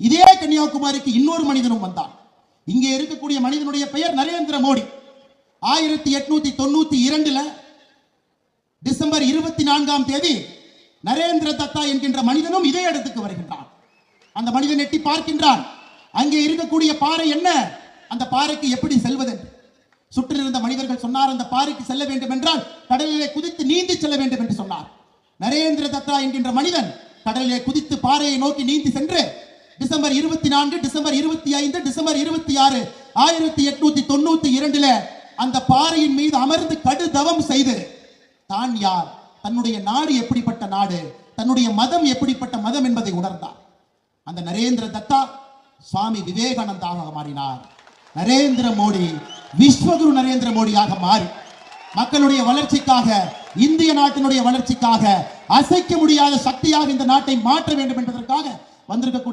இதே கன்னியாகுமரிக்கு இன்னொரு மனிதனும் வந்தான். இங்கே இருக்கக்கூடிய மனிதனுடைய பெயர் நரேந்திர மோடி. 1892 டிசம்பர் 24 நரேந்திர தத்தா என்கின்ற மனிதனும் இதே இடத்துக்கு வருகின்றான். அந்த மனிதன் எட்டி பார்க்கின்றான். அங்கே இருக்கக்கூடிய பாறை என்ன, அந்த பாறைக்கு எப்படி செல்வது? சுற்றிலிருந்த மனிதர்கள் சொன்னார், அந்த பாறைக்கு செல்ல வேண்டும் என்றால் கடலிலே குதித்து நீந்தி செல்ல வேண்டும் என்று சொன்னார். நரேந்திர தத்தா என்கின்ற மனிதன் கடலிலே குதித்து பாறையை நோக்கி நீந்தி சென்று டிசம்பர் 24, டிசம்பர் 25, டிசம்பர் 26, 1892 அந்த பாறையின் மீது அமர்ந்து கடு தவம் செய்து தான் யார், தன்னுடைய நாடு எப்படிப்பட்ட நாடு, தன்னுடைய மதம் எப்படிப்பட்ட மதம் என்பதை உணர்ந்தார். அந்த நரேந்திர தத்தா சுவாமி விவேகானந்தாக மாறினார். நரேந்திர மோடி விஸ்வகுரு நரேந்திர மோடியாக மாறி மக்களுடைய வளர்ச்சிக்காக, இந்திய நாட்டினுடைய வளர்ச்சிக்காக அசைக்க முடியாத சக்தியாக இந்த நாட்டை மாற்ற வேண்டும் என்பதற்காக வந்திருக்கக்கூடிய